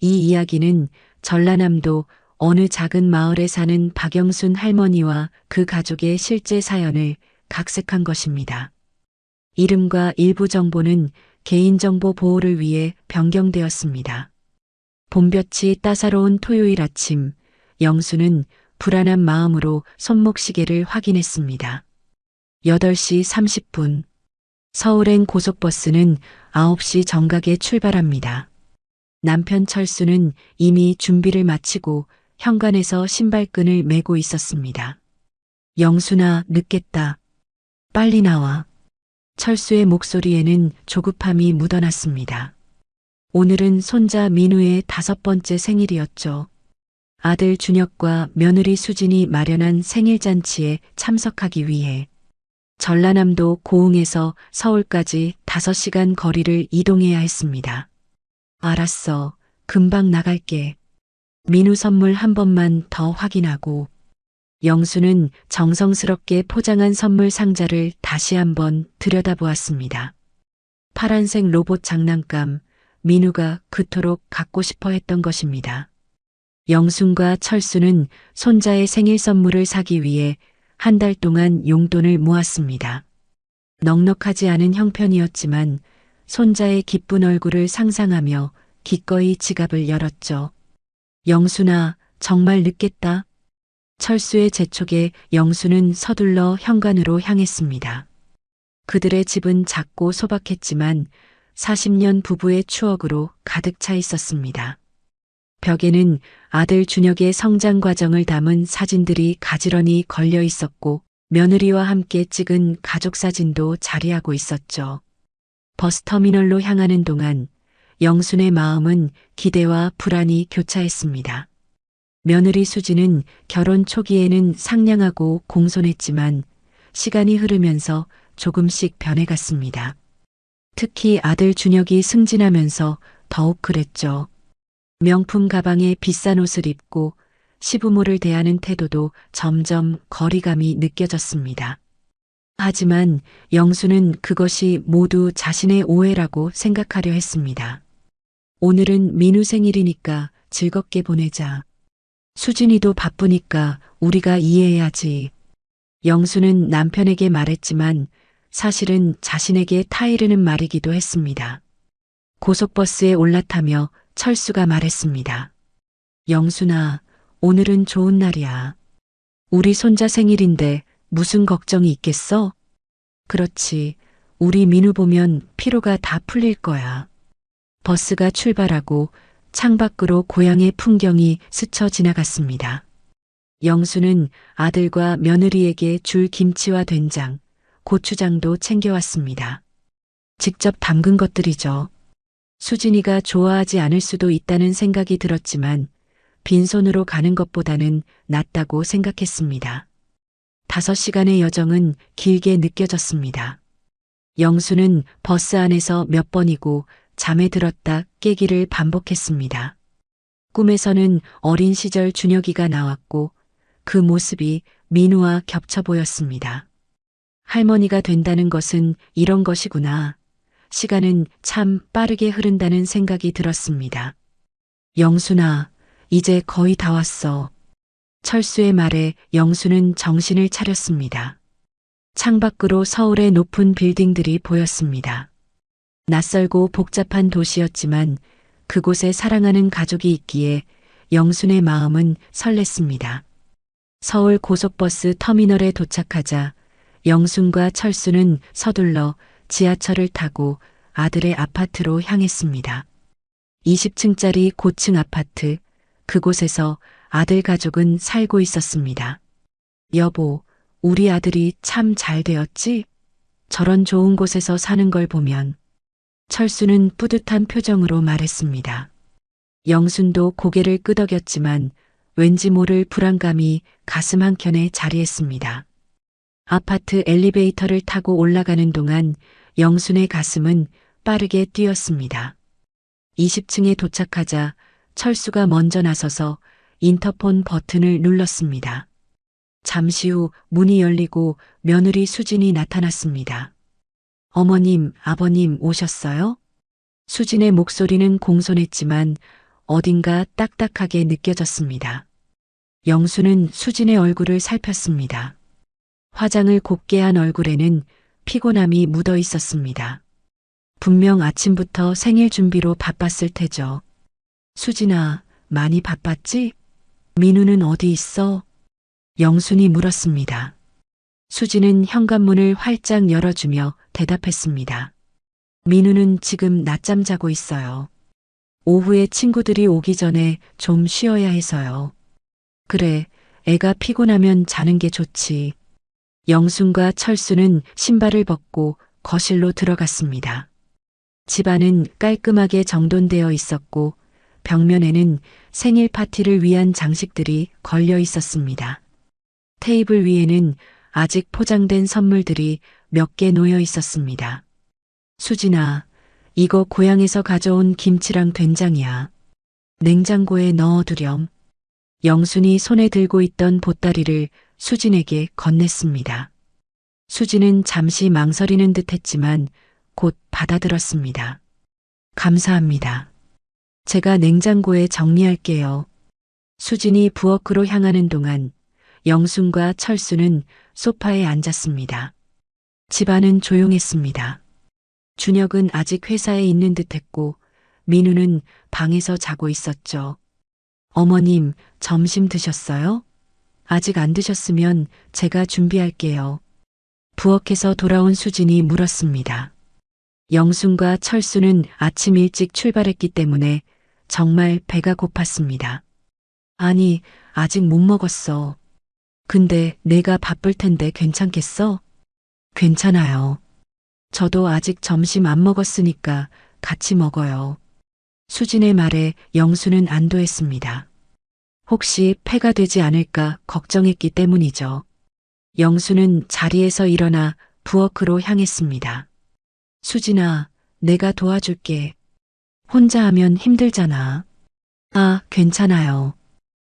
이 이야기는 전라남도 어느 작은 마을에 사는 박영순 할머니와 그 가족의 실제 사연을 각색한 것입니다. 이름과 일부 정보는 개인정보 보호를 위해 변경되었습니다. 봄볕이 따사로운 토요일 아침, 영수는 불안한 마음으로 손목시계를 확인했습니다. 8시 30분. 서울행 고속버스는 9시 정각에 출발합니다. 남편 철수는 이미 준비를 마치고 현관에서 신발끈을 매고 있었습니다. 영순아, 늦겠다. 빨리 나와. 철수의 목소리에는 조급함이 묻어났습니다. 오늘은 손자 민우의 5번째 생일이었죠. 아들 준혁과 며느리 수진이 마련한 생일잔치에 참석하기 위해 전라남도 고흥에서 서울까지 5시간 거리를 이동해야 했습니다. 알았어. 금방 나갈게. 민우 선물 한 번만 더 확인하고. 영수는 정성스럽게 포장한 선물 상자를 다시 한번 들여다보았습니다. 파란색 로봇 장난감, 민우가 그토록 갖고 싶어 했던 것입니다. 영순과 철수는 손자의 생일 선물을 사기 위해 한 달 동안 용돈을 모았습니다. 넉넉하지 않은 형편이었지만 손자의 기쁜 얼굴을 상상하며 기꺼이 지갑을 열었죠. 영순아, 정말 늦겠다. 철수의 재촉에 영수는 서둘러 현관으로 향했습니다. 그들의 집은 작고 소박했지만 40년 부부의 추억으로 가득 차 있었습니다. 벽에는 아들 준혁의 성장 과정을 담은 사진들이 가지런히 걸려 있었고 며느리와 함께 찍은 가족 사진도 자리하고 있었죠. 버스터미널로 향하는 동안 영순의 마음은 기대와 불안이 교차했습니다. 며느리 수지는 결혼 초기에는 상냥하고 공손했지만 시간이 흐르면서 조금씩 변해갔습니다. 특히 아들 준혁이 승진하면서 더욱 그랬죠. 명품 가방에 비싼 옷을 입고 시부모를 대하는 태도도 점점 거리감이 느껴졌습니다. 하지만 영수는 그것이 모두 자신의 오해라고 생각하려 했습니다. 오늘은 민우 생일이니까 즐겁게 보내자. 수진이도 바쁘니까 우리가 이해해야지. 영수는 남편에게 말했지만 사실은 자신에게 타이르는 말이기도 했습니다. 고속버스에 올라타며 철수가 말했습니다. 영순아, 오늘은 좋은 날이야. 우리 손자 생일인데 무슨 걱정이 있겠어? 그렇지. 우리 민우 보면 피로가 다 풀릴 거야. 버스가 출발하고 창밖으로 고향의 풍경이 스쳐 지나갔습니다. 영수는 아들과 며느리에게 줄 김치와 된장, 고추장도 챙겨왔습니다. 직접 담근 것들이죠. 수진이가 좋아하지 않을 수도 있다는 생각이 들었지만 빈손으로 가는 것보다는 낫다고 생각했습니다. 5시간의 여정은 길게 느껴졌습니다. 영수는 버스 안에서 몇 번이고 잠에 들었다 깨기를 반복했습니다. 꿈에서는 어린 시절 준혁이가 나왔고 그 모습이 민우와 겹쳐 보였습니다. 할머니가 된다는 것은 이런 것이구나. 시간은 참 빠르게 흐른다는 생각이 들었습니다. 영순아, 이제 거의 다 왔어. 철수의 말에 영수는 정신을 차렸습니다. 창밖으로 서울의 높은 빌딩들이 보였습니다. 낯설고 복잡한 도시였지만 그곳에 사랑하는 가족이 있기에 영순의 마음은 설렜습니다. 서울 고속버스 터미널에 도착하자 영순과 철수는 서둘러 지하철을 타고 아들의 아파트로 향했습니다. 20층짜리 고층 아파트, 그곳에서 아들 가족은 살고 있었습니다. 여보, 우리 아들이 참 잘 되었지? 저런 좋은 곳에서 사는 걸 보면. 철수는 뿌듯한 표정으로 말했습니다. 영순도 고개를 끄덕였지만 왠지 모를 불안감이 가슴 한켠에 자리했습니다. 아파트 엘리베이터를 타고 올라가는 동안 영순의 가슴은 빠르게 뛰었습니다. 20층에 도착하자 철수가 먼저 나서서 인터폰 버튼을 눌렀습니다. 잠시 후 문이 열리고 며느리 수진이 나타났습니다. 어머님, 아버님 오셨어요? 수진의 목소리는 공손했지만 어딘가 딱딱하게 느껴졌습니다. 영수는 수진의 얼굴을 살폈습니다. 화장을 곱게 한 얼굴에는 피곤함이 묻어 있었습니다. 분명 아침부터 생일 준비로 바빴을 테죠. 수진아, 많이 바빴지? 민우는 어디 있어? 영순이 물었습니다. 수진은 현관문을 활짝 열어주며 대답했습니다. 민우는 지금 낮잠 자고 있어요. 오후에 친구들이 오기 전에 좀 쉬어야 해서요. 그래, 애가 피곤하면 자는 게 좋지. 영순과 철수는 신발을 벗고 거실로 들어갔습니다. 집안은 깔끔하게 정돈되어 있었고 벽면에는 생일 파티를 위한 장식들이 걸려 있었습니다. 테이블 위에는 아직 포장된 선물들이 몇 개 놓여 있었습니다. 수진아, 이거 고향에서 가져온 김치랑 된장이야. 냉장고에 넣어두렴. 영순이 손에 들고 있던 보따리를 수진에게 건넸습니다. 수진은 잠시 망설이는 듯 했지만 곧 받아들었습니다. 감사합니다. 제가 냉장고에 정리할게요. 수진이 부엌으로 향하는 동안 영순과 철수는 소파에 앉았습니다. 집안은 조용했습니다. 준혁은 아직 회사에 있는 듯 했고 민우는 방에서 자고 있었죠. 어머님, 점심 드셨어요? 아직 안 드셨으면 제가 준비할게요. 부엌에서 돌아온 수진이 물었습니다. 영순과 철수는 아침 일찍 출발했기 때문에 정말 배가 고팠습니다. 아니, 아직 못 먹었어. 근데 내가 바쁠 텐데 괜찮겠어? 괜찮아요. 저도 아직 점심 안 먹었으니까 같이 먹어요. 수진의 말에 영수는 안도했습니다. 혹시 폐가 되지 않을까 걱정했기 때문이죠. 영수는 자리에서 일어나 부엌으로 향했습니다. 수진아, 내가 도와줄게. 혼자 하면 힘들잖아. 아, 괜찮아요.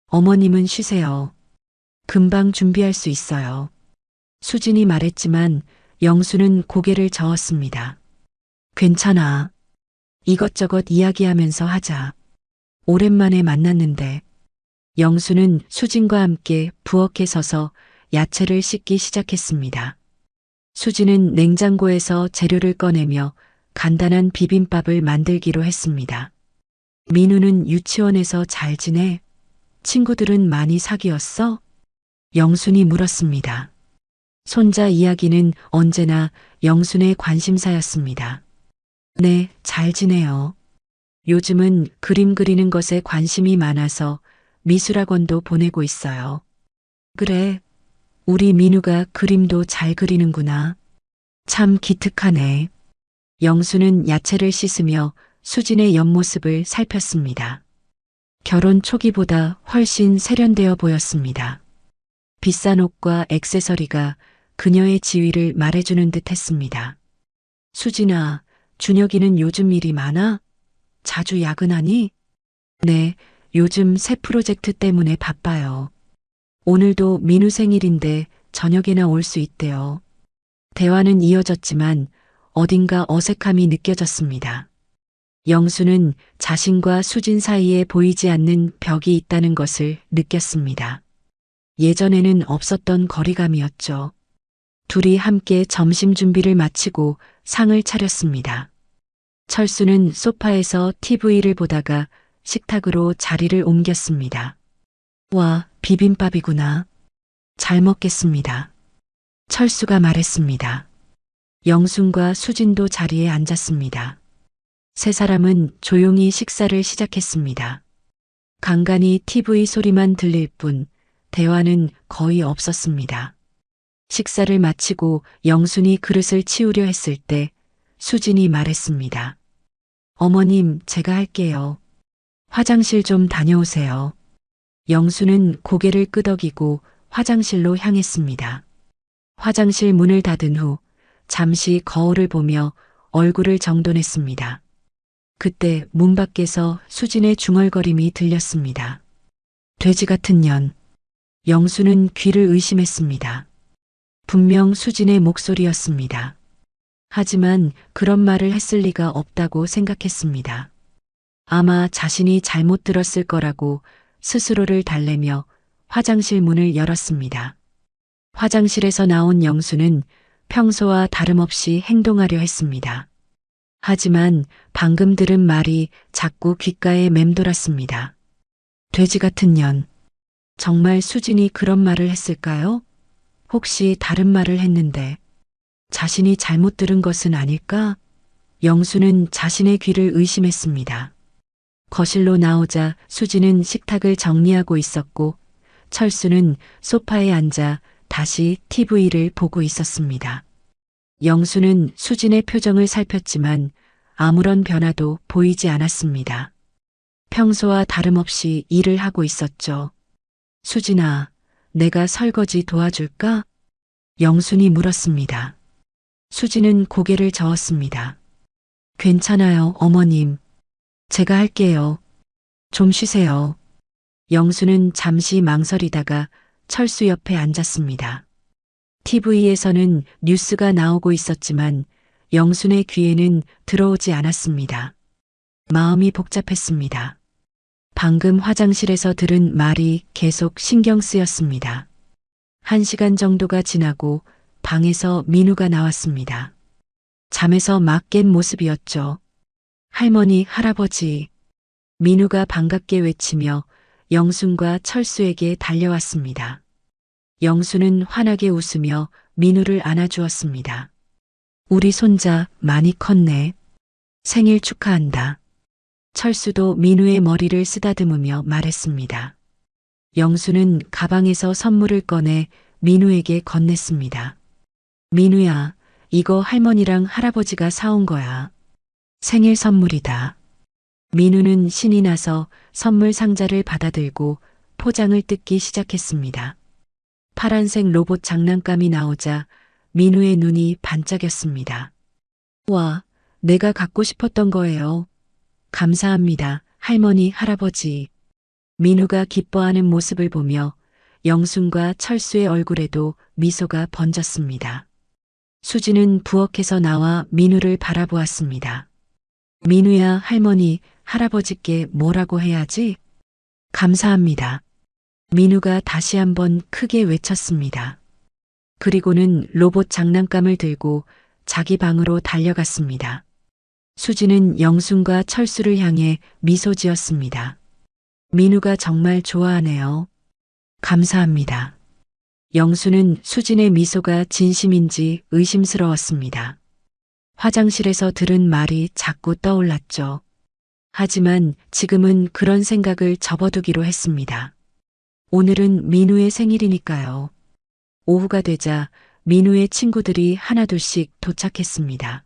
어머님은 쉬세요. 금방 준비할 수 있어요. 수진이 말했지만 영수는 고개를 저었습니다. 괜찮아. 이것저것 이야기하면서 하자. 오랜만에 만났는데. 영수는 수진과 함께 부엌에 서서 야채를 씻기 시작했습니다. 수진은 냉장고에서 재료를 꺼내며 간단한 비빔밥을 만들기로 했습니다. 민우는 유치원에서 잘 지내? 친구들은 많이 사귀었어? 영순이 물었습니다. 손자 이야기는 언제나 영순의 관심사였습니다. 네, 잘 지내요. 요즘은 그림 그리는 것에 관심이 많아서 미술학원도 보내고 있어요. 그래, 우리 민우가 그림도 잘 그리는구나. 참 기특하네. 영수는 야채를 씻으며 수진의 옆모습을 살폈습니다. 결혼 초기보다 훨씬 세련되어 보였습니다. 비싼 옷과 액세서리가 그녀의 지위를 말해주는 듯 했습니다. 수진아, 준혁이는 요즘 일이 많아? 자주 야근하니? 네, 요즘 새 프로젝트 때문에 바빠요. 오늘도 민우 생일인데 저녁에나 올 수 있대요. 대화는 이어졌지만 어딘가 어색함이 느껴졌습니다. 영수는 자신과 수진 사이에 보이지 않는 벽이 있다는 것을 느꼈습니다. 예전에는 없었던 거리감이었죠. 둘이 함께 점심 준비를 마치고 상을 차렸습니다. 철수는 소파에서 TV를 보다가 식탁으로 자리를 옮겼습니다. 와, 비빔밥이구나. 잘 먹겠습니다. 철수가 말했습니다. 영순과 수진도 자리에 앉았습니다. 세 사람은 조용히 식사를 시작했습니다. 간간히 TV 소리만 들릴 뿐 대화는 거의 없었습니다. 식사를 마치고 영순이 그릇을 치우려 했을 때 수진이 말했습니다. 어머님, 제가 할게요. 화장실 좀 다녀오세요. 영수는 고개를 끄덕이고 화장실로 향했습니다. 화장실 문을 닫은 후 잠시 거울을 보며 얼굴을 정돈했습니다. 그때 문 밖에서 수진의 중얼거림이 들렸습니다. 돼지 같은 년. 영수는 귀를 의심했습니다. 분명 수진의 목소리였습니다. 하지만 그런 말을 했을 리가 없다고 생각했습니다. 아마 자신이 잘못 들었을 거라고 스스로를 달래며 화장실 문을 열었습니다. 화장실에서 나온 영수는 평소와 다름없이 행동하려 했습니다. 하지만 방금 들은 말이 자꾸 귓가에 맴돌았습니다. 돼지 같은 년. 정말 수진이 그런 말을 했을까요? 혹시 다른 말을 했는데 자신이 잘못 들은 것은 아닐까? 영수는 자신의 귀를 의심했습니다. 거실로 나오자 수진은 식탁을 정리하고 있었고 철수는 소파에 앉아 다시 TV를 보고 있었습니다. 영수는 수진의 표정을 살폈지만 아무런 변화도 보이지 않았습니다. 평소와 다름없이 일을 하고 있었죠. 수진아, 내가 설거지 도와줄까? 영순이 물었습니다. 수진은 고개를 저었습니다. 괜찮아요, 어머님. 제가 할게요. 좀 쉬세요. 영수는 잠시 망설이다가 철수 옆에 앉았습니다. TV에서는 뉴스가 나오고 있었지만 영순의 귀에는 들어오지 않았습니다. 마음이 복잡했습니다. 방금 화장실에서 들은 말이 계속 신경 쓰였습니다. 1시간 정도가 지나고 방에서 민우가 나왔습니다. 잠에서 막 깬 모습이었죠. 할머니, 할아버지. 민우가 반갑게 외치며 영순과 철수에게 달려왔습니다. 영수는 환하게 웃으며 민우를 안아주었습니다. 우리 손자 많이 컸네. 생일 축하한다. 철수도 민우의 머리를 쓰다듬으며 말했습니다. 영수는 가방에서 선물을 꺼내 민우에게 건넸습니다. 민우야, 이거 할머니랑 할아버지가 사온 거야. 생일 선물이다. 민우는 신이 나서 선물 상자를 받아들고 포장을 뜯기 시작했습니다. 파란색 로봇 장난감이 나오자 민우의 눈이 반짝였습니다. 와, 내가 갖고 싶었던 거예요. 감사합니다, 할머니, 할아버지. 민우가 기뻐하는 모습을 보며 영순과 철수의 얼굴에도 미소가 번졌습니다. 수지는 부엌에서 나와 민우를 바라보았습니다. 민우야, 할머니, 할아버지께 뭐라고 해야지? 감사합니다. 민우가 다시 한번 크게 외쳤습니다. 그리고는 로봇 장난감을 들고 자기 방으로 달려갔습니다. 수지는 영순과 철수를 향해 미소 지었습니다. 민우가 정말 좋아하네요. 감사합니다. 영수는 수진의 미소가 진심인지 의심스러웠습니다. 화장실에서 들은 말이 자꾸 떠올랐죠. 하지만 지금은 그런 생각을 접어두기로 했습니다. 오늘은 민우의 생일이니까요. 오후가 되자 민우의 친구들이 하나둘씩 도착했습니다.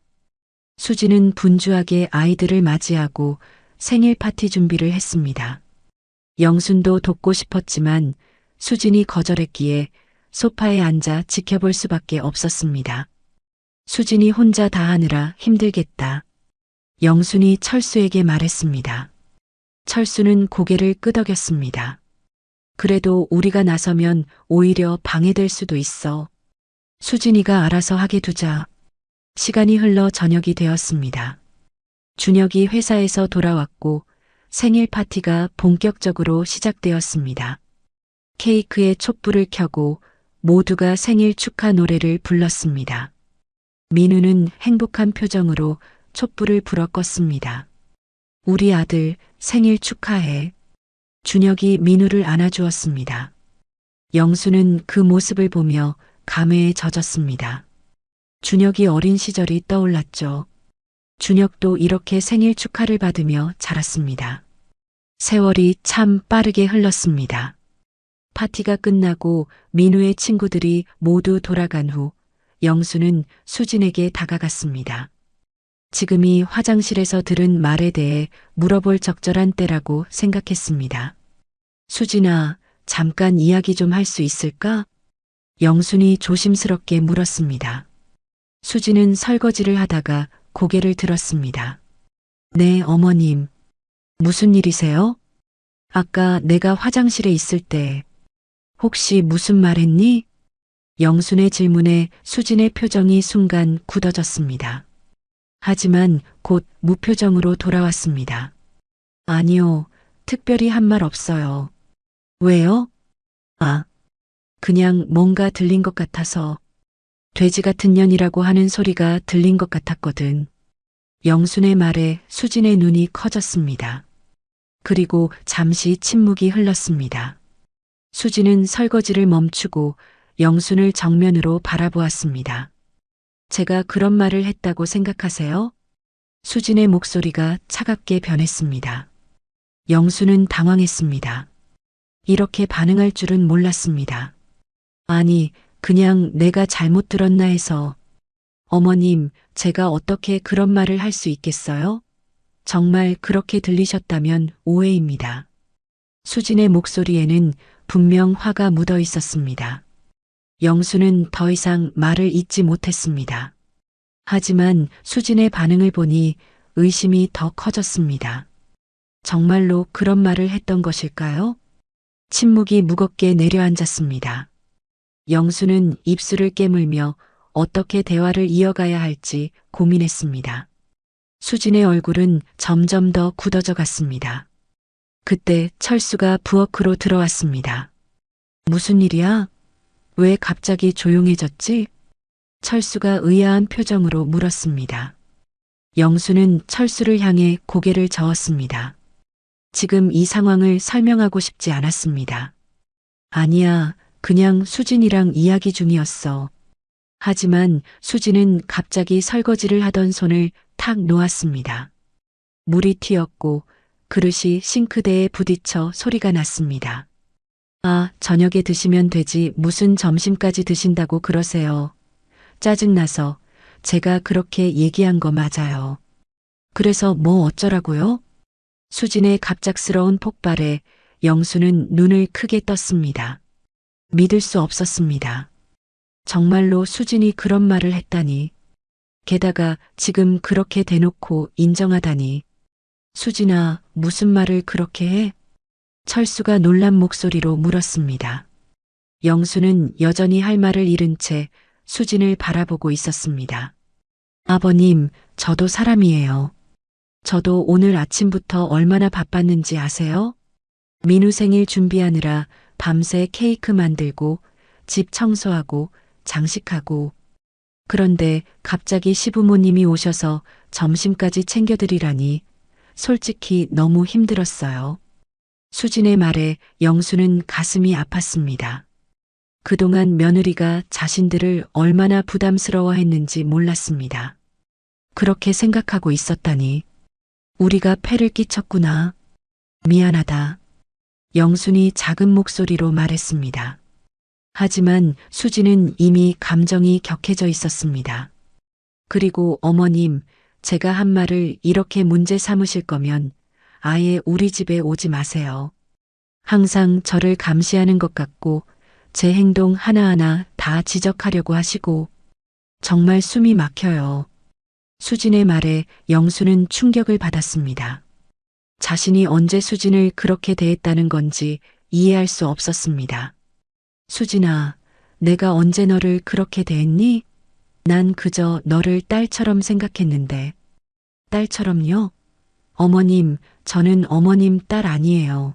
수지는 분주하게 아이들을 맞이하고 생일 파티 준비를 했습니다. 영순도 돕고 싶었지만 수진이 거절했기에 소파에 앉아 지켜볼 수밖에 없었습니다. 수진이 혼자 다 하느라 힘들겠다. 영순이 철수에게 말했습니다. 철수는 고개를 끄덕였습니다. 그래도 우리가 나서면 오히려 방해될 수도 있어. 수진이가 알아서 하게 두자. 시간이 흘러 저녁이 되었습니다. 준혁이 회사에서 돌아왔고 생일 파티가 본격적으로 시작되었습니다. 케이크에 촛불을 켜고 모두가 생일 축하 노래를 불렀습니다. 민우는 행복한 표정으로 촛불을 불어 껐습니다. 우리 아들 생일 축하해. 준혁이 민우를 안아주었습니다. 영수는 그 모습을 보며 감회에 젖었습니다. 준혁이 어린 시절이 떠올랐죠. 준혁도 이렇게 생일 축하를 받으며 자랐습니다. 세월이 참 빠르게 흘렀습니다. 파티가 끝나고 민우의 친구들이 모두 돌아간 후 영수는 수진에게 다가갔습니다. 지금이 화장실에서 들은 말에 대해 물어볼 적절한 때라고 생각했습니다. 수진아, 잠깐 이야기 좀 할 수 있을까? 영순이 조심스럽게 물었습니다. 수진은 설거지를 하다가 고개를 들었습니다. 네, 어머님. 무슨 일이세요? 아까 내가 화장실에 있을 때 혹시 무슨 말 했니? 영순의 질문에 수진의 표정이 순간 굳어졌습니다. 하지만 곧 무표정으로 돌아왔습니다. 아니요, 특별히 한 말 없어요. 왜요? 아, 그냥 뭔가 들린 것 같아서. 돼지 같은 년이라고 하는 소리가 들린 것 같았거든. 영순의 말에 수진의 눈이 커졌습니다. 그리고 잠시 침묵이 흘렀습니다. 수진은 설거지를 멈추고 영순을 정면으로 바라보았습니다. 제가 그런 말을 했다고 생각하세요? 수진의 목소리가 차갑게 변했습니다. 영순은 당황했습니다. 이렇게 반응할 줄은 몰랐습니다. 아니, 그냥 내가 잘못 들었나 해서. 어머님, 제가 어떻게 그런 말을 할 수 있겠어요? 정말 그렇게 들리셨다면 오해입니다. 수진의 목소리에는 분명 화가 묻어 있었습니다. 영수는 더 이상 말을 잇지 못했습니다. 하지만 수진의 반응을 보니 의심이 더 커졌습니다. 정말로 그런 말을 했던 것일까요? 침묵이 무겁게 내려앉았습니다. 영수는 입술을 깨물며 어떻게 대화를 이어가야 할지 고민했습니다. 수진의 얼굴은 점점 더 굳어져 갔습니다. 그때 철수가 부엌으로 들어왔습니다. 무슨 일이야? 왜 갑자기 조용해졌지? 철수가 의아한 표정으로 물었습니다. 영수는 철수를 향해 고개를 저었습니다. 지금 이 상황을 설명하고 싶지 않았습니다. 아니야, 그냥 수진이랑 이야기 중이었어. 하지만 수진은 갑자기 설거지를 하던 손을 탁 놓았습니다. 물이 튀었고 그릇이 싱크대에 부딪혀 소리가 났습니다. 아, 저녁에 드시면 되지 무슨 점심까지 드신다고 그러세요. 짜증나서 제가 그렇게 얘기한 거 맞아요. 그래서 뭐 어쩌라고요? 수진의 갑작스러운 폭발에 영수는 눈을 크게 떴습니다. 믿을 수 없었습니다. 정말로 수진이 그런 말을 했다니. 게다가 지금 그렇게 대놓고 인정하다니. 수진아, 무슨 말을 그렇게 해? 철수가 놀란 목소리로 물었습니다. 영수는 여전히 할 말을 잃은 채 수진을 바라보고 있었습니다. 아버님, 저도 사람이에요. 저도 오늘 아침부터 얼마나 바빴는지 아세요? 민우 생일 준비하느라 밤새 케이크 만들고 집 청소하고 장식하고. 그런데 갑자기 시부모님이 오셔서 점심까지 챙겨드리라니 솔직히 너무 힘들었어요. 수진의 말에 영수는 가슴이 아팠습니다. 그동안 며느리가 자신들을 얼마나 부담스러워했는지 몰랐습니다. 그렇게 생각하고 있었다니. 우리가 폐를 끼쳤구나. 미안하다. 영순이 작은 목소리로 말했습니다. 하지만 수진은 이미 감정이 격해져 있었습니다. 그리고 어머님, 제가 한 말을 이렇게 문제 삼으실 거면 아예 우리 집에 오지 마세요. 항상 저를 감시하는 것 같고 제 행동 하나하나 다 지적하려고 하시고 정말 숨이 막혀요. 수진의 말에 영수는 충격을 받았습니다. 자신이 언제 수진을 그렇게 대했다는 건지 이해할 수 없었습니다. 수진아, 내가 언제 너를 그렇게 대했니? 난 그저 너를 딸처럼 생각했는데. 딸처럼요? 어머님, 저는 어머님 딸 아니에요.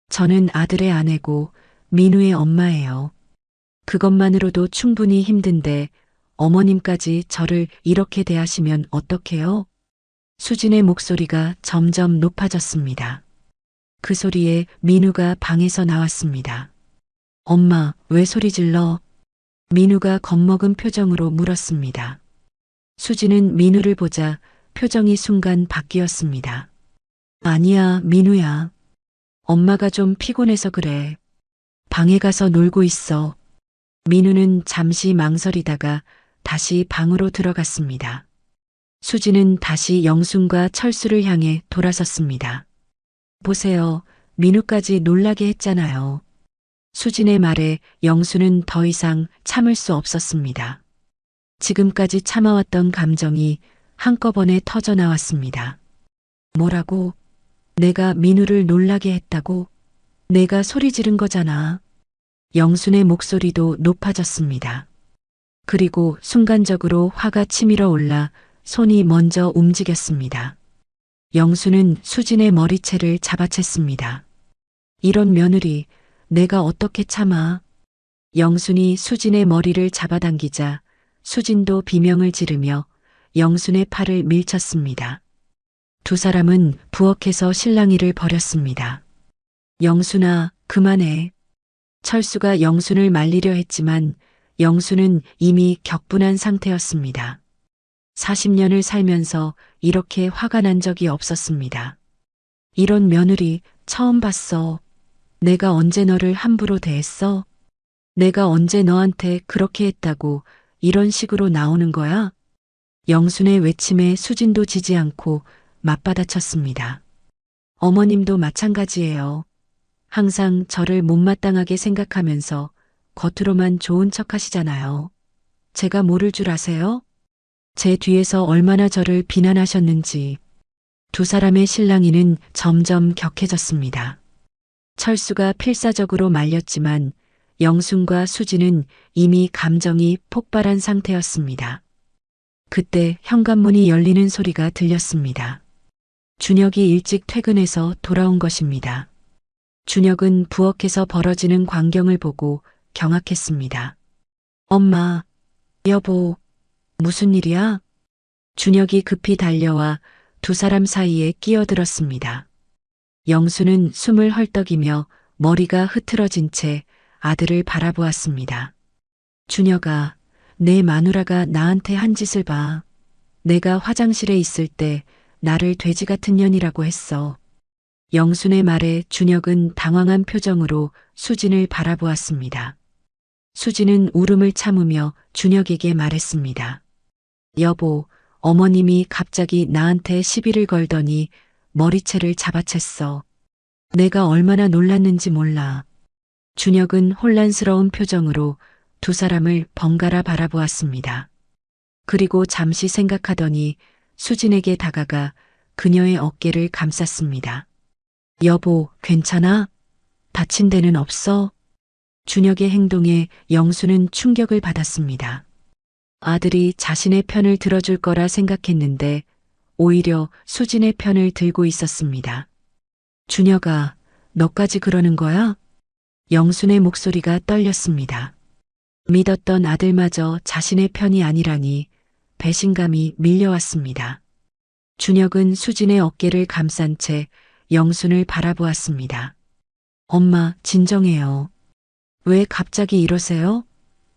저는 아들의 아내고 민우의 엄마예요. 그것만으로도 충분히 힘든데 어머님까지 저를 이렇게 대하시면 어떡해요? 수진의 목소리가 점점 높아졌습니다. 그 소리에 민우가 방에서 나왔습니다. 엄마, 왜 소리 질러? 민우가 겁먹은 표정으로 물었습니다. 수진은 민우를 보자 표정이 순간 바뀌었습니다. 아니야, 민우야. 엄마가 좀 피곤해서 그래. 방에 가서 놀고 있어. 민우는 잠시 망설이다가 다시 방으로 들어갔습니다. 수진은 다시 영순과 철수를 향해 돌아섰습니다. 보세요. 민우까지 놀라게 했잖아요. 수진의 말에 영수는 더 이상 참을 수 없었습니다. 지금까지 참아왔던 감정이 한꺼번에 터져 나왔습니다. 뭐라고? 내가 민우를 놀라게 했다고? 내가 소리 지른 거잖아. 영순의 목소리도 높아졌습니다. 그리고 순간적으로 화가 치밀어 올라 손이 먼저 움직였습니다. 영수는 수진의 머리채를 잡아챘습니다. 이런 며느리, 내가 어떻게 참아? 영순이 수진의 머리를 잡아당기자 수진도 비명을 지르며 영순의 팔을 밀쳤습니다. 두 사람은 부엌에서 실랑이를 벌였습니다. 영순아, 그만해. 철수가 영순을 말리려 했지만 영순은 이미 격분한 상태였습니다. 40년을 살면서 이렇게 화가 난 적이 없었습니다. 이런 며느리 처음 봤어. 내가 언제 너를 함부로 대했어? 내가 언제 너한테 그렇게 했다고 이런 식으로 나오는 거야? 영순의 외침에 수진도 지지 않고 맞받아쳤습니다. 어머님도 마찬가지예요. 항상 저를 못마땅하게 생각하면서 겉으로만 좋은 척 하시잖아요. 제가 모를 줄 아세요? 제 뒤에서 얼마나 저를 비난하셨는지. 두 사람의 실랑이는 점점 격해졌습니다. 철수가 필사적으로 말렸지만 영순과 수진은 이미 감정이 폭발한 상태였습니다. 그때 현관문이 열리는 소리가 들렸습니다. 준혁이 일찍 퇴근해서 돌아온 것입니다. 준혁은 부엌에서 벌어지는 광경을 보고 경악했습니다. 엄마, 여보, 무슨 일이야? 준혁이 급히 달려와 두 사람 사이에 끼어들었습니다. 영수는 숨을 헐떡이며 머리가 흐트러진 채 아들을 바라보았습니다. 준혁아, 내 마누라가 나한테 한 짓을 봐. 내가 화장실에 있을 때 나를 돼지 같은 년이라고 했어. 영순의 말에 준혁은 당황한 표정으로 수진을 바라보았습니다. 수진은 울음을 참으며 준혁에게 말했습니다. 여보, 어머님이 갑자기 나한테 시비를 걸더니 머리채를 잡아챘어. 내가 얼마나 놀랐는지 몰라. 준혁은 혼란스러운 표정으로 두 사람을 번갈아 바라보았습니다. 그리고 잠시 생각하더니 수진에게 다가가 그녀의 어깨를 감쌌습니다. 여보, 괜찮아? 다친 데는 없어? 준혁의 행동에 영수는 충격을 받았습니다. 아들이 자신의 편을 들어줄 거라 생각했는데 오히려 수진의 편을 들고 있었습니다. 준혁아, 너까지 그러는 거야? 영순의 목소리가 떨렸습니다. 믿었던 아들마저 자신의 편이 아니라니 배신감이 밀려왔습니다. 준혁은 수진의 어깨를 감싼 채 영순을 바라보았습니다. 엄마, 진정해요. 왜 갑자기 이러세요?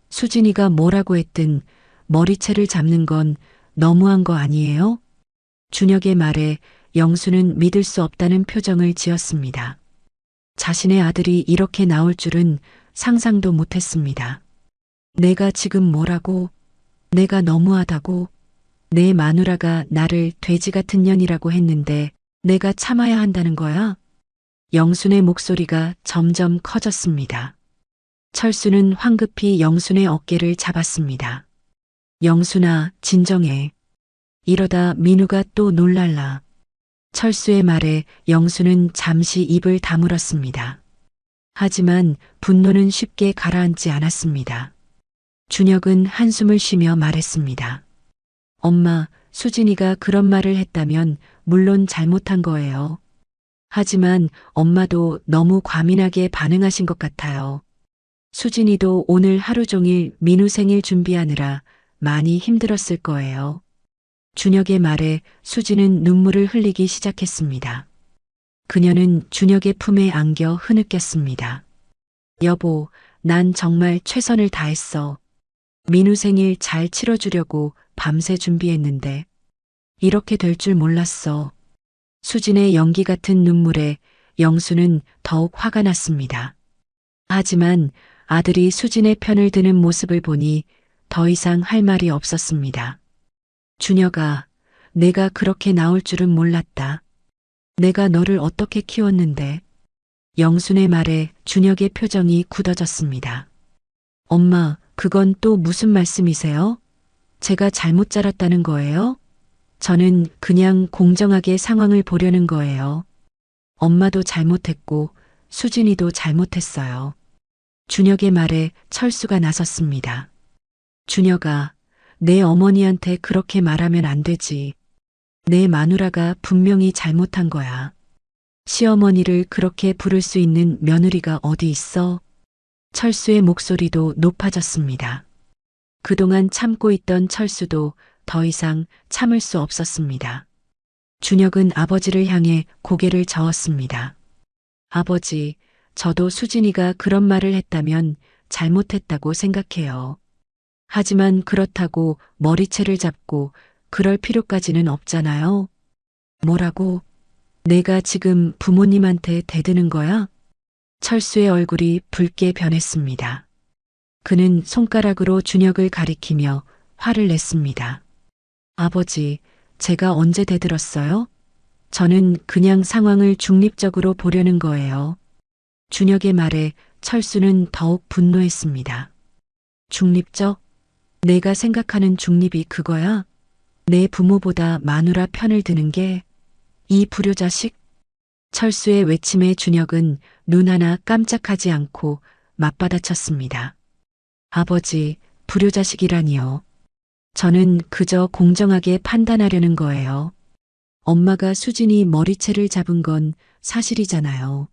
수진이가 뭐라고 했든 머리채를 잡는 건 너무한 거 아니에요? 준혁의 말에 영수는 믿을 수 없다는 표정을 지었습니다. 자신의 아들이 이렇게 나올 줄은 상상도 못했습니다. 내가 지금 뭐라고? 내가 너무하다고? 내 마누라가 나를 돼지 같은 년이라고 했는데 내가 참아야 한다는 거야? 영순의 목소리가 점점 커졌습니다. 철수는 황급히 영순의 어깨를 잡았습니다. 영순아, 진정해. 이러다 민우가 또 놀랄라. 철수의 말에 영수는 잠시 입을 다물었습니다. 하지만 분노는 쉽게 가라앉지 않았습니다. 준혁은 한숨을 쉬며 말했습니다. 엄마, 수진이가 그런 말을 했다면 물론 잘못한 거예요. 하지만 엄마도 너무 과민하게 반응하신 것 같아요. 수진이도 오늘 하루 종일 민우 생일 준비하느라 많이 힘들었을 거예요. 준혁의 말에 수진은 눈물을 흘리기 시작했습니다. 그녀는 준혁의 품에 안겨 흐느꼈습니다. 여보, 난 정말 최선을 다했어. 민우 생일 잘 치러주려고 밤새 준비했는데 이렇게 될 줄 몰랐어. 수진의 연기 같은 눈물에 영수는 더욱 화가 났습니다. 하지만 아들이 수진의 편을 드는 모습을 보니 더 이상 할 말이 없었습니다. 준혁아, 내가 그렇게 나올 줄은 몰랐다. 내가 너를 어떻게 키웠는데. 영순의 말에 준혁의 표정이 굳어졌습니다. 엄마, 그건 또 무슨 말씀이세요? 제가 잘못 자랐다는 거예요? 저는 그냥 공정하게 상황을 보려는 거예요. 엄마도 잘못했고 수진이도 잘못했어요. 준혁의 말에 철수가 나섰습니다. 준혁아, 내 어머니한테 그렇게 말하면 안 되지. 내 마누라가 분명히 잘못한 거야. 시어머니를 그렇게 부를 수 있는 며느리가 어디 있어? 철수의 목소리도 높아졌습니다. 그동안 참고 있던 철수도 더 이상 참을 수 없었습니다. 준혁은 아버지를 향해 고개를 저었습니다. 아버지, 저도 수진이가 그런 말을 했다면 잘못했다고 생각해요. 하지만 그렇다고 머리채를 잡고 그럴 필요까지는 없잖아요. 뭐라고? 내가 지금 부모님한테 대드는 거야? 철수의 얼굴이 붉게 변했습니다. 그는 손가락으로 준혁을 가리키며 화를 냈습니다. 아버지, 제가 언제 대들었어요? 저는 그냥 상황을 중립적으로 보려는 거예요. 준혁의 말에 철수는 더욱 분노했습니다. 중립적? 내가 생각하는 중립이 그거야? 내 부모보다 마누라 편을 드는 게 이 불효자식? 철수의 외침에 준혁은 눈 하나 깜짝하지 않고 맞받아쳤습니다. 아버지, 불효자식이라니요. 저는 그저 공정하게 판단하려는 거예요. 엄마가 수진이 머리채를 잡은 건 사실이잖아요.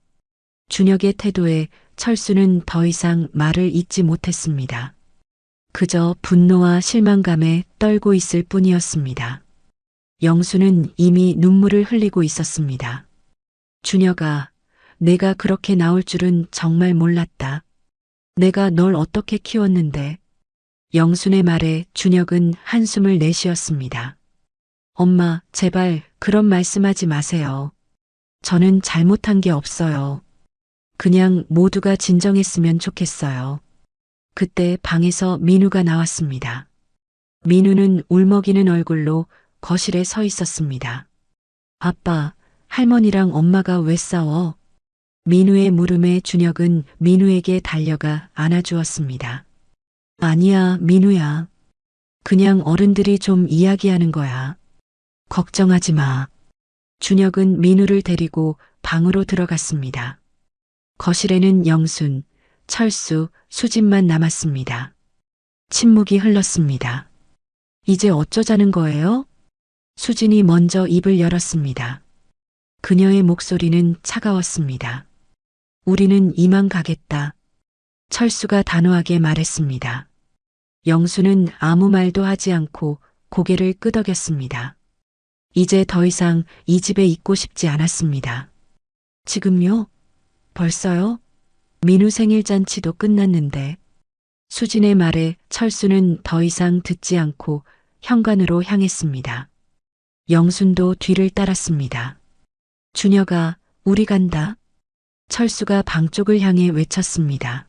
준혁의 태도에 철수는 더 이상 말을 잇지 못했습니다. 그저 분노와 실망감에 떨고 있을 뿐이었습니다. 영수는 이미 눈물을 흘리고 있었습니다. 준혁아, 내가 그렇게 나올 줄은 정말 몰랐다. 내가 널 어떻게 키웠는데. 영순의 말에 준혁은 한숨을 내쉬었습니다. 엄마, 제발 그런 말씀하지 마세요. 저는 잘못한 게 없어요. 그냥 모두가 진정했으면 좋겠어요. 그때 방에서 민우가 나왔습니다. 민우는 울먹이는 얼굴로 거실에 서 있었습니다. 아빠, 할머니랑 엄마가 왜 싸워? 민우의 물음에 준혁은 민우에게 달려가 안아주었습니다. 아니야, 민우야. 그냥 어른들이 좀 이야기하는 거야. 걱정하지 마. 준혁은 민우를 데리고 방으로 들어갔습니다. 거실에는 영순, 철수, 수진만 남았습니다. 침묵이 흘렀습니다. 이제 어쩌자는 거예요? 수진이 먼저 입을 열었습니다. 그녀의 목소리는 차가웠습니다. 우리는 이만 가겠다. 철수가 단호하게 말했습니다. 영수는 아무 말도 하지 않고 고개를 끄덕였습니다. 이제 더 이상 이 집에 있고 싶지 않았습니다. 지금요? 벌써요? 민우 생일 잔치도 끝났는데. 수진의 말에 철수는 더 이상 듣지 않고 현관으로 향했습니다. 영순도 뒤를 따랐습니다. 준혁아, 우리 간다. 철수가 방 쪽을 향해 외쳤습니다.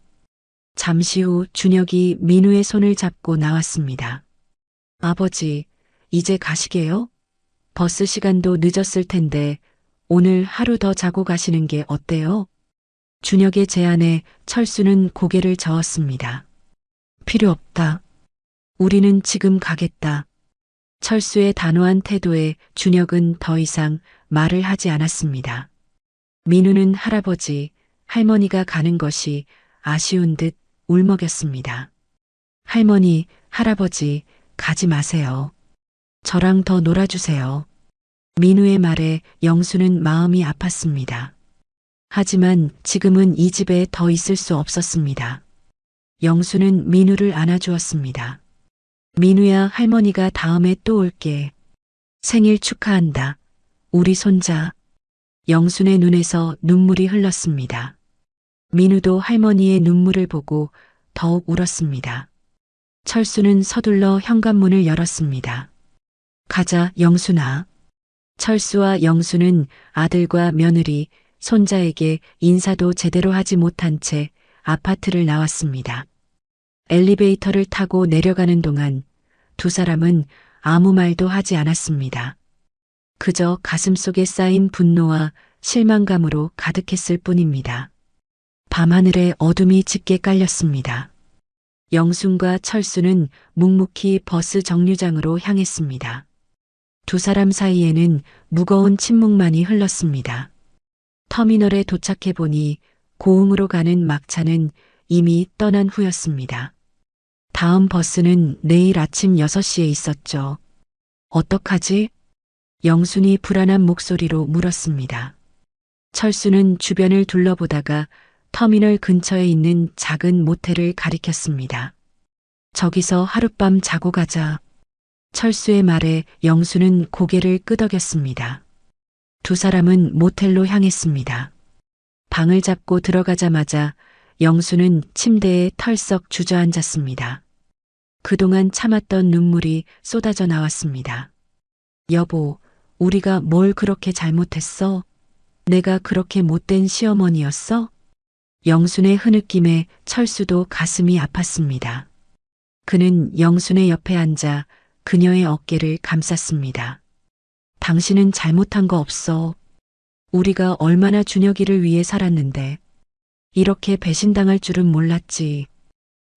잠시 후 준혁이 민우의 손을 잡고 나왔습니다. 아버지, 이제 가시게요? 버스 시간도 늦었을 텐데 오늘 하루 더 자고 가시는 게 어때요? 준혁의 제안에 철수는 고개를 저었습니다. 필요 없다. 우리는 지금 가겠다. 철수의 단호한 태도에 준혁은 더 이상 말을 하지 않았습니다. 민우는 할아버지, 할머니가 가는 것이 아쉬운 듯 울먹였습니다. 할머니, 할아버지, 가지 마세요. 저랑 더 놀아주세요. 민우의 말에 영수는 마음이 아팠습니다. 하지만 지금은 이 집에 더 있을 수 없었습니다. 영수는 민우를 안아주었습니다. 민우야, 할머니가 다음에 또 올게. 생일 축하한다. 우리 손자. 영순의 눈에서 눈물이 흘렀습니다. 민우도 할머니의 눈물을 보고 더욱 울었습니다. 철수는 서둘러 현관문을 열었습니다. 가자, 영순아. 철수와 영수는 아들과 며느리, 손자에게 인사도 제대로 하지 못한 채 아파트를 나왔습니다. 엘리베이터를 타고 내려가는 동안 두 사람은 아무 말도 하지 않았습니다. 그저 가슴속에 쌓인 분노와 실망감으로 가득했을 뿐입니다. 밤하늘에 어둠이 짙게 깔렸습니다. 영순과 철수는 묵묵히 버스 정류장으로 향했습니다. 두 사람 사이에는 무거운 침묵만이 흘렀습니다. 터미널에 도착해 보니 고흥으로 가는 막차는 이미 떠난 후였습니다. 다음 버스는 내일 아침 6시에 있었죠. 어떡하지? 영순이 불안한 목소리로 물었습니다. 철수는 주변을 둘러보다가 터미널 근처에 있는 작은 모텔을 가리켰습니다. 저기서 하룻밤 자고 가자. 철수의 말에 영수는 고개를 끄덕였습니다. 두 사람은 모텔로 향했습니다. 방을 잡고 들어가자마자 영수는 침대에 털썩 주저앉았습니다. 그동안 참았던 눈물이 쏟아져 나왔습니다. 여보, 우리가 뭘 그렇게 잘못했어? 내가 그렇게 못된 시어머니였어? 영순의 흐느낌에 철수도 가슴이 아팠습니다. 그는 영순의 옆에 앉아 그녀의 어깨를 감쌌습니다. 당신은 잘못한 거 없어. 우리가 얼마나 준혁이를 위해 살았는데 이렇게 배신당할 줄은 몰랐지.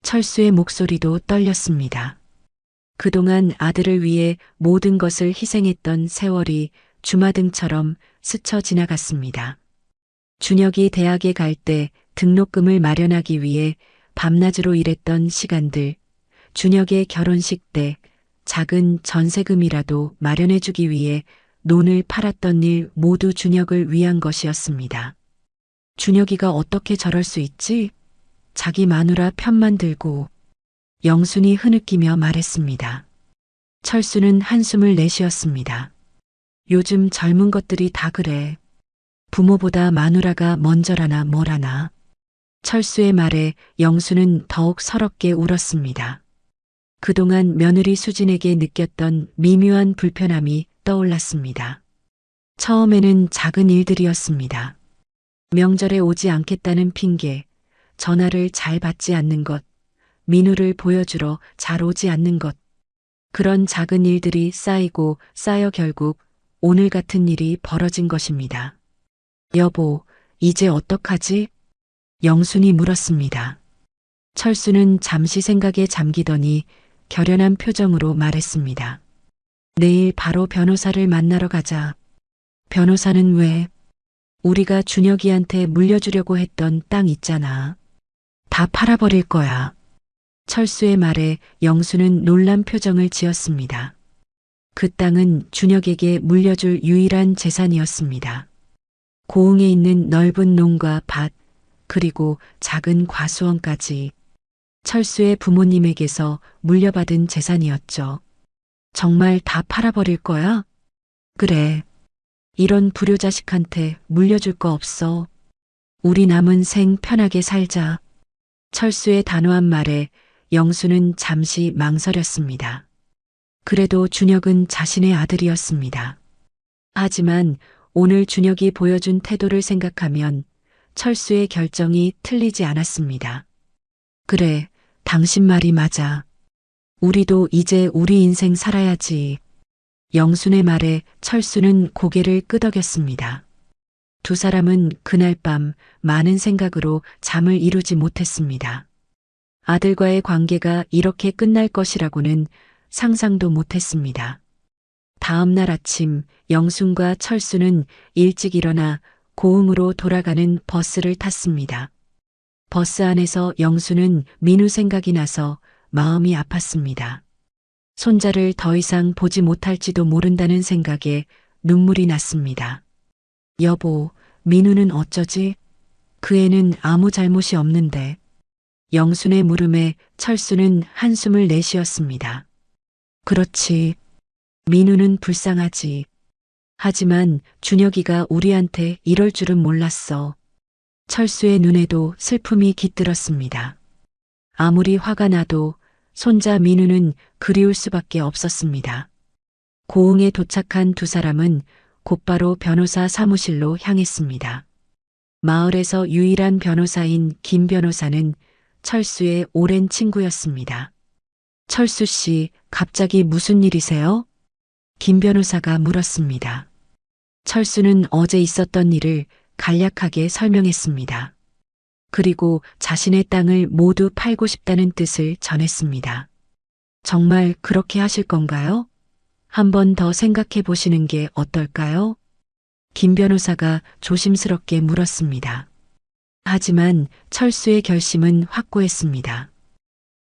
철수의 목소리도 떨렸습니다. 그동안 아들을 위해 모든 것을 희생했던 세월이 주마등처럼 스쳐 지나갔습니다. 준혁이 대학에 갈 때 등록금을 마련하기 위해 밤낮으로 일했던 시간들, 준혁의 결혼식 때 작은 전세금이라도 마련해주기 위해 논을 팔았던 일 모두 준혁을 위한 것이었습니다. 준혁이가 어떻게 저럴 수 있지? 자기 마누라 편만 들고. 영순이 흐느끼며 말했습니다. 철수는 한숨을 내쉬었습니다. 요즘 젊은 것들이 다 그래. 부모보다 마누라가 먼저라나 뭐라나. 철수의 말에 영수는 더욱 서럽게 울었습니다. 그동안 며느리 수진에게 느꼈던 미묘한 불편함이 떠올랐습니다. 처음에는 작은 일들이었습니다. 명절에 오지 않겠다는 핑계, 전화를 잘 받지 않는 것, 민우를 보여주러 잘 오지 않는 것. 그런 작은 일들이 쌓이고 쌓여 결국 오늘 같은 일이 벌어진 것입니다. 여보, 이제 어떡하지? 영순이 물었습니다. 철수는 잠시 생각에 잠기더니 결연한 표정으로 말했습니다. 내일 바로 변호사를 만나러 가자. 변호사는 왜? 우리가 준혁이한테 물려주려고 했던 땅 있잖아. 다 팔아버릴 거야. 철수의 말에 영수는 놀란 표정을 지었습니다. 그 땅은 준혁에게 물려줄 유일한 재산이었습니다. 고흥에 있는 넓은 농과 밭, 그리고 작은 과수원까지 철수의 부모님에게서 물려받은 재산이었죠. 정말 다 팔아버릴 거야? 그래. 이런 불효자식한테 물려줄 거 없어. 우리 남은 생 편하게 살자. 철수의 단호한 말에 영수는 잠시 망설였습니다. 그래도 준혁은 자신의 아들이었습니다. 하지만 오늘 준혁이 보여준 태도를 생각하면 철수의 결정이 틀리지 않았습니다. 그래, 당신 말이 맞아. 우리도 이제 우리 인생 살아야지. 영순의 말에 철수는 고개를 끄덕였습니다. 두 사람은 그날 밤 많은 생각으로 잠을 이루지 못했습니다. 아들과의 관계가 이렇게 끝날 것이라고는 상상도 못했습니다. 다음 날 아침 영순과 철수는 일찍 일어나 고흥으로 돌아가는 버스를 탔습니다. 버스 안에서 영수는 민우 생각이 나서 마음이 아팠습니다. 손자를 더 이상 보지 못할지도 모른다는 생각에 눈물이 났습니다. 여보, 민우는 어쩌지? 그 애는 아무 잘못이 없는데. 영순의 물음에 철수는 한숨을 내쉬었습니다. 그렇지. 민우는 불쌍하지. 하지만 준혁이가 우리한테 이럴 줄은 몰랐어. 철수의 눈에도 슬픔이 깃들었습니다. 아무리 화가 나도 손자 민우는 그리울 수밖에 없었습니다. 고흥에 도착한 두 사람은 곧바로 변호사 사무실로 향했습니다. 마을에서 유일한 변호사인 김 변호사는 철수의 오랜 친구였습니다. 철수 씨, 갑자기 무슨 일이세요? 김 변호사가 물었습니다. 철수는 어제 있었던 일을 간략하게 설명했습니다. 그리고 자신의 땅을 모두 팔고 싶다는 뜻을 전했습니다. 정말 그렇게 하실 건가요? 한 번 더 생각해 보시는 게 어떨까요? 김 변호사가 조심스럽게 물었습니다. 하지만 철수의 결심은 확고했습니다.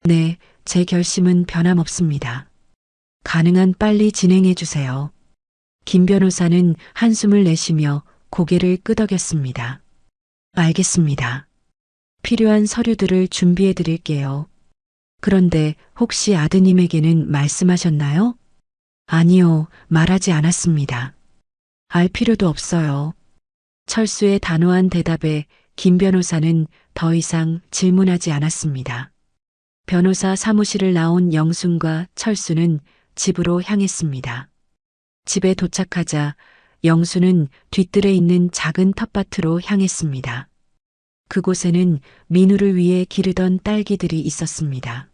네, 제 결심은 변함없습니다. 가능한 빨리 진행해 주세요. 김 변호사는 한숨을 내쉬며 고개를 끄덕였습니다. 알겠습니다. 필요한 서류들을 준비해 드릴게요. 그런데 혹시 아드님에게는 말씀하셨나요? 아니요, 말하지 않았습니다. 알 필요도 없어요. 철수의 단호한 대답에 김 변호사는 더 이상 질문하지 않았습니다. 변호사 사무실을 나온 영순과 철수는 집으로 향했습니다. 집에 도착하자 영수는 뒤뜰에 있는 작은 텃밭으로 향했습니다. 그곳에는 민우를 위해 기르던 딸기들이 있었습니다.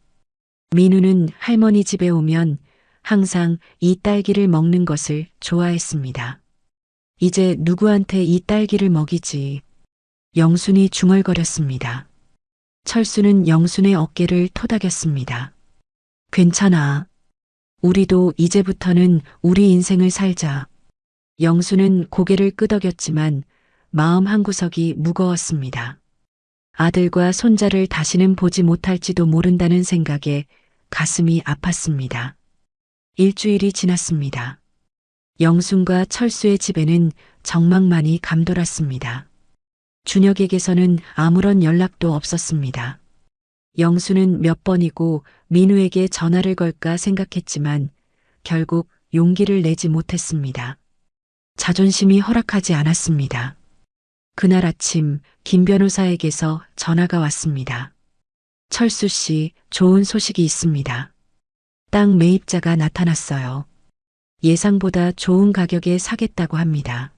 민우는 할머니 집에 오면 항상 이 딸기를 먹는 것을 좋아했습니다. 이제 누구한테 이 딸기를 먹이지? 영순이 중얼거렸습니다. 철수는 영순의 어깨를 토닥였습니다. 괜찮아. 우리도 이제부터는 우리 인생을 살자. 영수는 고개를 끄덕였지만 마음 한구석이 무거웠습니다. 아들과 손자를 다시는 보지 못할지도 모른다는 생각에 가슴이 아팠습니다. 일주일이 지났습니다. 영순과 철수의 집에는 정막만이 감돌았습니다. 준혁에게서는 아무런 연락도 없었습니다. 영수는 몇 번이고 민우에게 전화를 걸까 생각했지만 결국 용기를 내지 못했습니다. 자존심이 허락하지 않았습니다. 그날 아침 김 변호사에게서 전화가 왔습니다. 철수 씨, 좋은 소식이 있습니다. 땅 매입자가 나타났어요. 예상보다 좋은 가격에 사겠다고 합니다.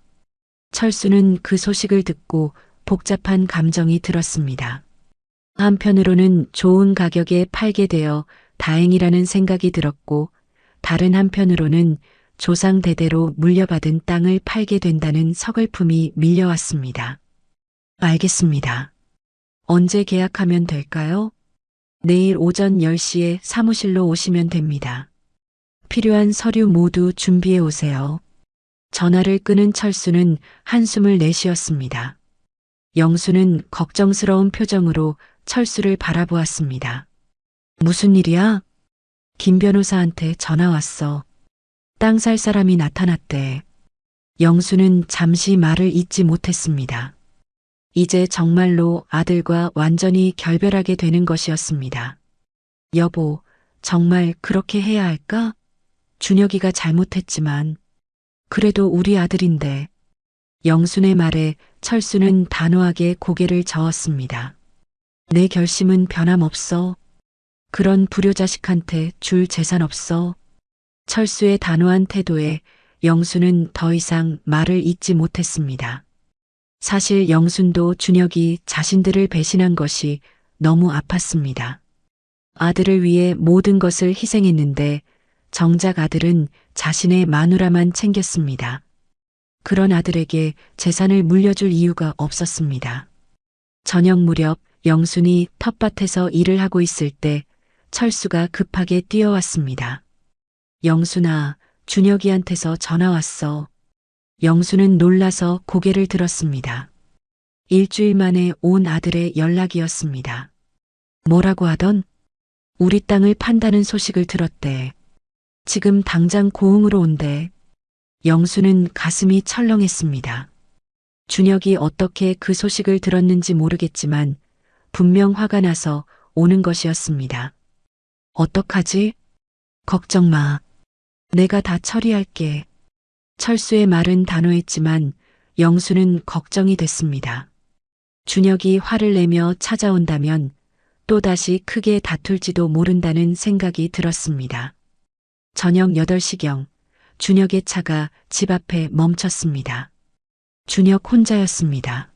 철수는 그 소식을 듣고 복잡한 감정이 들었습니다. 한편으로는 좋은 가격에 팔게 되어 다행이라는 생각이 들었고, 다른 한편으로는 조상 대대로 물려받은 땅을 팔게 된다는 서글픔이 밀려왔습니다. 알겠습니다. 언제 계약하면 될까요? 내일 오전 10시에 사무실로 오시면 됩니다. 필요한 서류 모두 준비해 오세요. 전화를 끊은 철수는 한숨을 내쉬었습니다. 영수는 걱정스러운 표정으로 철수를 바라보았습니다. 무슨 일이야? 김 변호사한테 전화 왔어. 땅 살 사람이 나타났대. 영수는 잠시 말을 잇지 못했습니다. 이제 정말로 아들과 완전히 결별하게 되는 것이었습니다. 여보, 정말 그렇게 해야 할까? 준혁이가 잘못했지만 그래도 우리 아들인데. 영순의 말에 철수는 단호하게 고개를 저었습니다. 내 결심은 변함없어. 그런 불효자식한테 줄 재산 없어. 철수의 단호한 태도에 영순은 더 이상 말을 잇지 못했습니다. 사실 영순도 준혁이 자신들을 배신한 것이 너무 아팠습니다. 아들을 위해 모든 것을 희생했는데 정작 아들은 자신의 마누라만 챙겼습니다. 그런 아들에게 재산을 물려줄 이유가 없었습니다. 저녁 무렵 영순이 텃밭에서 일을 하고 있을 때 철수가 급하게 뛰어왔습니다. 영순아, 준혁이한테서 전화 왔어. 영순은 놀라서 고개를 들었습니다. 일주일 만에 온 아들의 연락이었습니다. 뭐라고 하던? 우리 땅을 판다는 소식을 들었대. 지금 당장 고흥으로 온대. 영수는 가슴이 철렁했습니다. 준혁이 어떻게 그 소식을 들었는지 모르겠지만 분명 화가 나서 오는 것이었습니다. 어떡하지? 걱정 마. 내가 다 처리할게. 철수의 말은 단호했지만 영수는 걱정이 됐습니다. 준혁이 화를 내며 찾아온다면 또다시 크게 다툴지도 모른다는 생각이 들었습니다. 저녁 8시경 준혁의 차가 집 앞에 멈췄습니다. 준혁 혼자였습니다.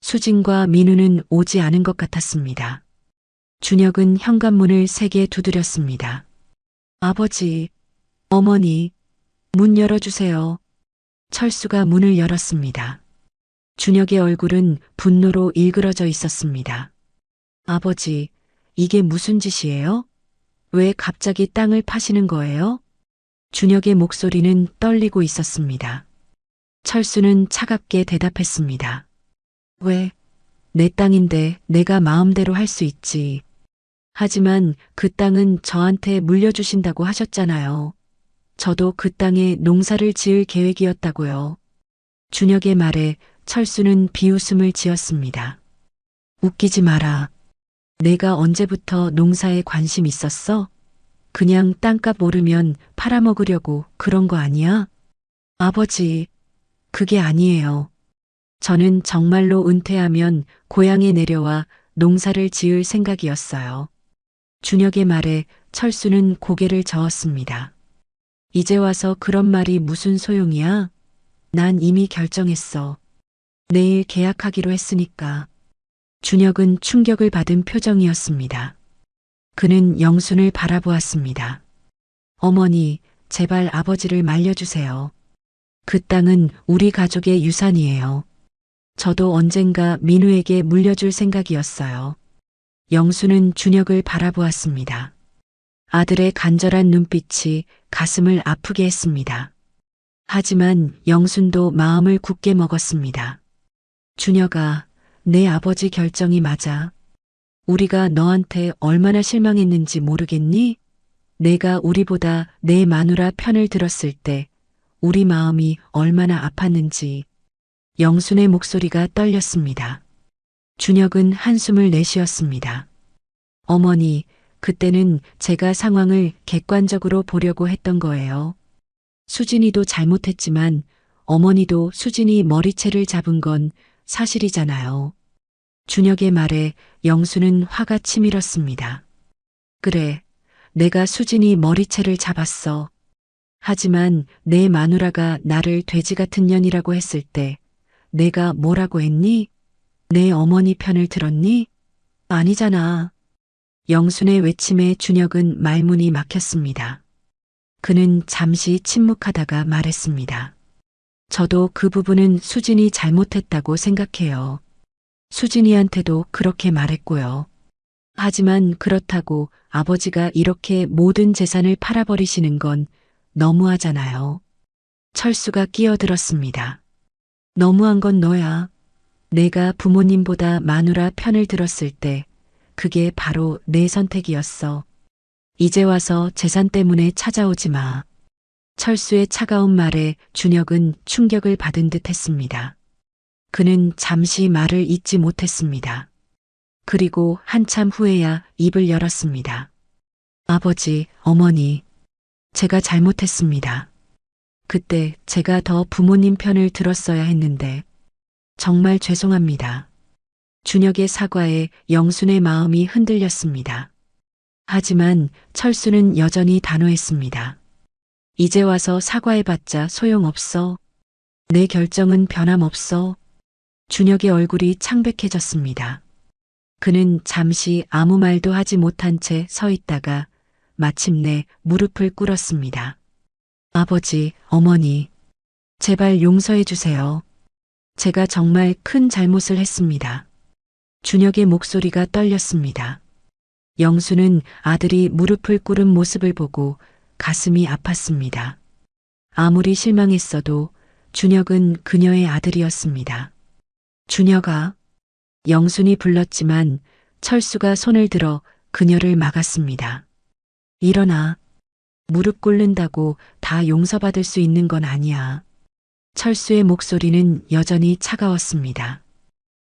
수진과 민우는 오지 않은 것 같았습니다. 준혁은 현관문을 세게 두드렸습니다. 아버지, 어머니, 문 열어주세요. 철수가 문을 열었습니다. 준혁의 얼굴은 분노로 일그러져 있었습니다. 아버지, 이게 무슨 짓이에요? 왜 갑자기 땅을 파시는 거예요? 준혁의 목소리는 떨리고 있었습니다. 철수는 차갑게 대답했습니다. 왜? 내 땅인데 내가 마음대로 할 수 있지. 하지만 그 땅은 저한테 물려주신다고 하셨잖아요. 저도 그 땅에 농사를 지을 계획이었다고요. 준혁의 말에 철수는 비웃음을 지었습니다. 웃기지 마라. 내가 언제부터 농사에 관심 있었어? 그냥 땅값 오르면 팔아먹으려고 그런 거 아니야? 아버지, 그게 아니에요. 저는 정말로 은퇴하면 고향에 내려와 농사를 지을 생각이었어요. 준혁의 말에 철수는 고개를 저었습니다. 이제 와서 그런 말이 무슨 소용이야? 난 이미 결정했어. 내일 계약하기로 했으니까. 준혁은 충격을 받은 표정이었습니다. 그는 영순을 바라보았습니다. 어머니, 제발 아버지를 말려주세요. 그 땅은 우리 가족의 유산이에요. 저도 언젠가 민우에게 물려줄 생각이었어요. 영수는 준혁을 바라보았습니다. 아들의 간절한 눈빛이 가슴을 아프게 했습니다. 하지만 영순도 마음을 굳게 먹었습니다. 준혁아, 내 아버지 결정이 맞아. 우리가 너한테 얼마나 실망했는지 모르겠니? 내가 우리보다 내 마누라 편을 들었을 때 우리 마음이 얼마나 아팠는지. 영순의 목소리가 떨렸습니다. 준혁은 한숨을 내쉬었습니다. 어머니, 그때는 제가 상황을 객관적으로 보려고 했던 거예요. 수진이도 잘못했지만 어머니도 수진이 머리채를 잡은 건 사실이잖아요. 준혁의 말에 영수는 화가 치밀었습니다. 그래, 내가 수진이 머리채를 잡았어. 하지만 내 마누라가 나를 돼지 같은 년이라고 했을 때 내가 뭐라고 했니? 내 어머니 편을 들었니? 아니잖아. 영순의 외침에 준혁은 말문이 막혔습니다. 그는 잠시 침묵하다가 말했습니다. 저도 그 부분은 수진이 잘못했다고 생각해요. 수진이한테도 그렇게 말했고요. 하지만 그렇다고 아버지가 이렇게 모든 재산을 팔아버리시는 건 너무하잖아요. 철수가 끼어들었습니다. 너무한 건 너야. 내가 부모님보다 마누라 편을 들었을 때 그게 바로 내 선택이었어. 이제 와서 재산 때문에 찾아오지 마. 철수의 차가운 말에 준혁은 충격을 받은 듯 했습니다. 그는 잠시 말을 잇지 못했습니다. 그리고 한참 후에야 입을 열었습니다. 아버지, 어머니, 제가 잘못했습니다. 그때 제가 더 부모님 편을 들었어야 했는데 정말 죄송합니다. 준혁의 사과에 영순의 마음이 흔들렸습니다. 하지만 철수는 여전히 단호했습니다. 이제 와서 사과해봤자 소용없어. 내 결정은 변함없어. 준혁의 얼굴이 창백해졌습니다. 그는 잠시 아무 말도 하지 못한 채 서 있다가 마침내 무릎을 꿇었습니다. 아버지, 어머니, 제발 용서해 주세요. 제가 정말 큰 잘못을 했습니다. 준혁의 목소리가 떨렸습니다. 영수는 아들이 무릎을 꿇은 모습을 보고 가슴이 아팠습니다. 아무리 실망했어도 준혁은 그녀의 아들이었습니다. 준혁아, 영순이 불렀지만 철수가 손을 들어 그녀를 막았습니다. 일어나. 무릎 꿇는다고 다 용서받을 수 있는 건 아니야. 철수의 목소리는 여전히 차가웠습니다.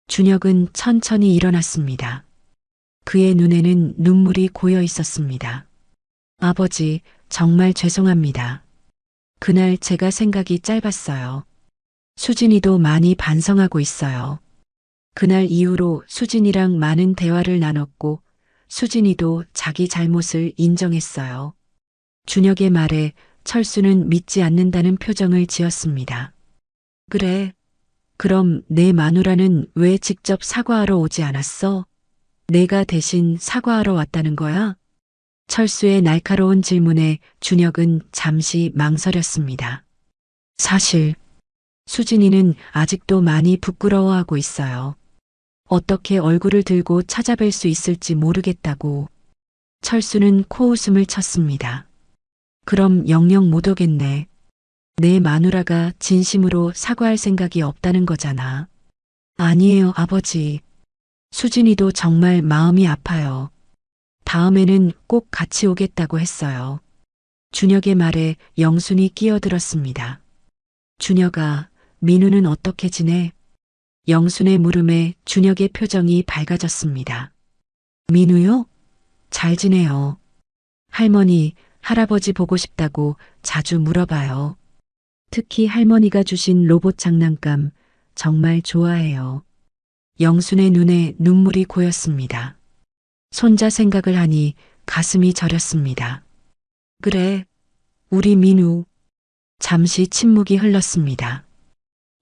준혁은 천천히 일어났습니다. 그의 눈에는 눈물이 고여 있었습니다. 아버지, 정말 죄송합니다. 그날 제가 생각이 짧았어요. 수진이도 많이 반성하고 있어요. 그날 이후로 수진이랑 많은 대화를 나눴고 수진이도 자기 잘못을 인정했어요. 준혁의 말에 철수는 믿지 않는다는 표정을 지었습니다. 그래, 그럼 내 마누라는 왜 직접 사과하러 오지 않았어? 내가 대신 사과하러 왔다는 거야? 철수의 날카로운 질문에 준혁은 잠시 망설였습니다. 사실 수진이는 아직도 많이 부끄러워하고 있어요. 어떻게 얼굴을 들고 찾아뵐 수 있을지 모르겠다고. 철수는 코웃음을 쳤습니다. 그럼 영영 못 오겠네. 내 마누라가 진심으로 사과할 생각이 없다는 거잖아. 아니에요, 아버지. 수진이도 정말 마음이 아파요. 다음에는 꼭 같이 오겠다고 했어요. 준혁의 말에 영순이 끼어들었습니다. 준혁아, 민우는 어떻게 지내? 영순의 물음에 준혁의 표정이 밝아졌습니다. 민우요? 잘 지내요. 할머니, 할아버지 보고 싶다고 자주 물어봐요. 특히 할머니가 주신 로봇 장난감 정말 좋아해요. 영순의 눈에 눈물이 고였습니다. 손자 생각을 하니 가슴이 저렸습니다. 그래, 우리 민우. 잠시 침묵이 흘렀습니다.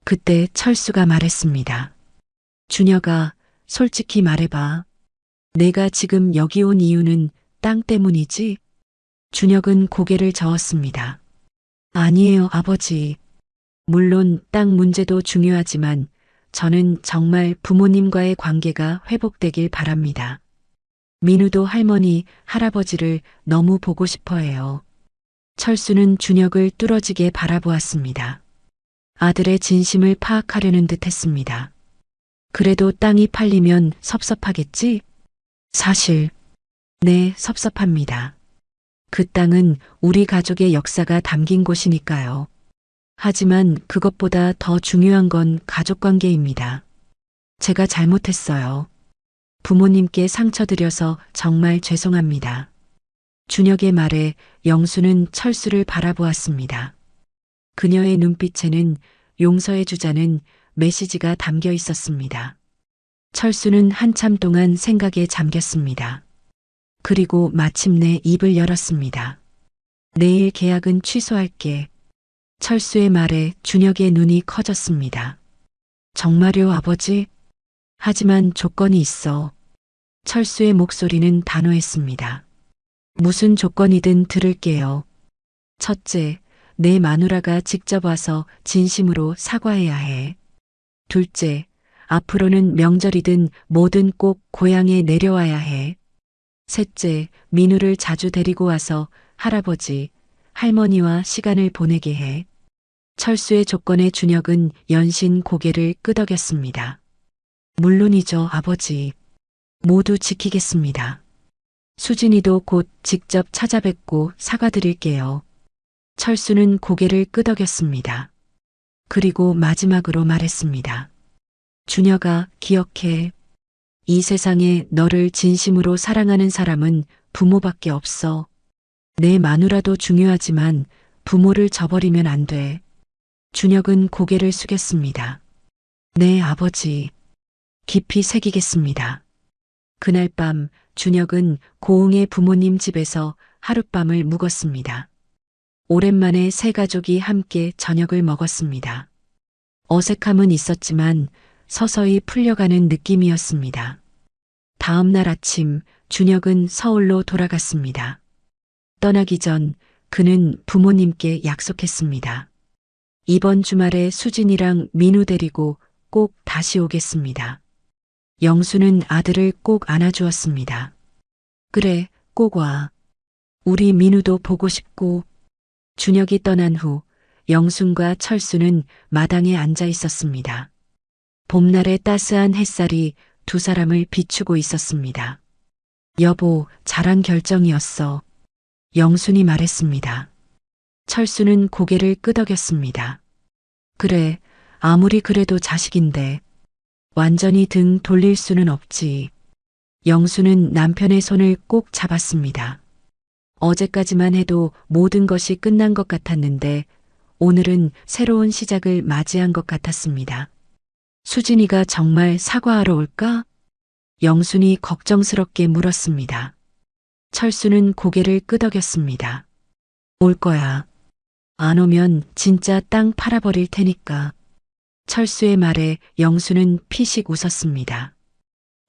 그때 철수가 말했습니다. 준혁아, 솔직히 말해봐. 내가 지금 여기 온 이유는 땅 때문이지? 준혁은 고개를 저었습니다. 아니에요, 아버지. 물론 땅 문제도 중요하지만 저는 정말 부모님과의 관계가 회복되길 바랍니다. 민우도 할머니, 할아버지를 너무 보고 싶어 해요. 철수는 준혁을 뚫어지게 바라보았습니다. 아들의 진심을 파악하려는 듯 했습니다. 그래도 땅이 팔리면 섭섭하겠지? 사실, 네, 섭섭합니다. 그 땅은 우리 가족의 역사가 담긴 곳이니까요. 하지만 그것보다 더 중요한 건 가족 관계입니다. 제가 잘못했어요. 부모님께 상처드려서 정말 죄송합니다. 준혁의 말에 영수는 철수를 바라보았습니다. 그녀의 눈빛에는 용서해 주자는 메시지가 담겨 있었습니다. 철수는 한참 동안 생각에 잠겼습니다. 그리고 마침내 입을 열었습니다. 내일 계약은 취소할게. 철수의 말에 준혁의 눈이 커졌습니다. 정말요, 아버지? 하지만 조건이 있어. 철수의 목소리는 단호했습니다. 무슨 조건이든 들을게요. 첫째, 내 마누라가 직접 와서 진심으로 사과해야 해. 둘째, 앞으로는 명절이든 뭐든 꼭 고향에 내려와야 해. 셋째, 민우를 자주 데리고 와서 할아버지, 할머니와 시간을 보내게 해. 철수의 조건에 준혁은 연신 고개를 끄덕였습니다. 물론이죠, 아버지. 모두 지키겠습니다. 수진이도 곧 직접 찾아뵙고 사과드릴게요. 철수는 고개를 끄덕였습니다. 그리고 마지막으로 말했습니다. 준혁아, 기억해. 이 세상에 너를 진심으로 사랑하는 사람은 부모밖에 없어. 내 마누라도 중요하지만 부모를 저버리면 안 돼. 준혁은 고개를 숙였습니다. 네, 아버지. 깊이 새기겠습니다. 그날 밤 준혁은 고흥의 부모님 집에서 하룻밤을 묵었습니다. 오랜만에 세 가족이 함께 저녁을 먹었습니다. 어색함은 있었지만 서서히 풀려가는 느낌이었습니다. 다음 날 아침 준혁은 서울로 돌아갔습니다. 떠나기 전 그는 부모님께 약속했습니다. 이번 주말에 수진이랑 민우 데리고 꼭 다시 오겠습니다. 영수는 아들을 꼭 안아주었습니다. 그래, 꼭 와. 우리 민우도 보고 싶고. 준혁이 떠난 후 영순과 철수는 마당에 앉아 있었습니다. 봄날의 따스한 햇살이 두 사람을 비추고 있었습니다. 여보, 잘한 결정이었어. 영순이 말했습니다. 철수는 고개를 끄덕였습니다. 그래, 아무리 그래도 자식인데 완전히 등 돌릴 수는 없지. 영수는 남편의 손을 꼭 잡았습니다. 어제까지만 해도 모든 것이 끝난 것 같았는데 오늘은 새로운 시작을 맞이한 것 같았습니다. 수진이가 정말 사과하러 올까? 영순이 걱정스럽게 물었습니다. 철수는 고개를 끄덕였습니다. 올 거야. 안 오면 진짜 땅 팔아버릴 테니까. 철수의 말에 영수는 피식 웃었습니다.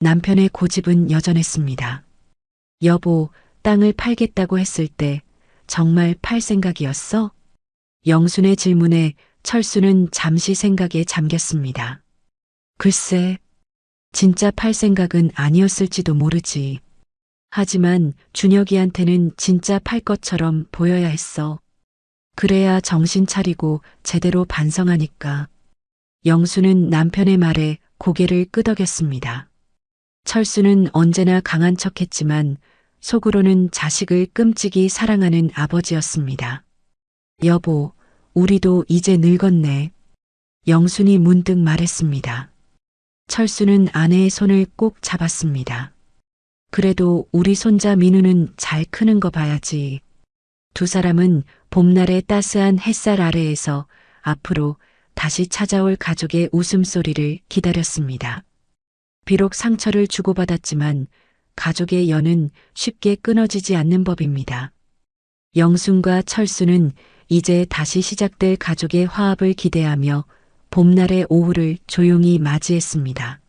남편의 고집은 여전했습니다. 여보, 땅을 팔겠다고 했을 때 정말 팔 생각이었어? 영순의 질문에 철수는 잠시 생각에 잠겼습니다. 글쎄, 진짜 팔 생각은 아니었을지도 모르지. 하지만 준혁이한테는 진짜 팔 것처럼 보여야 했어. 그래야 정신 차리고 제대로 반성하니까. 영수는 남편의 말에 고개를 끄덕였습니다. 철수는 언제나 강한 척했지만 속으로는 자식을 끔찍이 사랑하는 아버지였습니다. 여보, 우리도 이제 늙었네. 영순이 문득 말했습니다. 철수는 아내의 손을 꼭 잡았습니다. 그래도 우리 손자 민우는 잘 크는 거 봐야지. 두 사람은 봄날의 따스한 햇살 아래에서 앞으로 다시 찾아올 가족의 웃음소리를 기다렸습니다. 비록 상처를 주고받았지만 가족의 연은 쉽게 끊어지지 않는 법입니다. 영순과 철수는 이제 다시 시작될 가족의 화합을 기대하며 봄날의 오후를 조용히 맞이했습니다.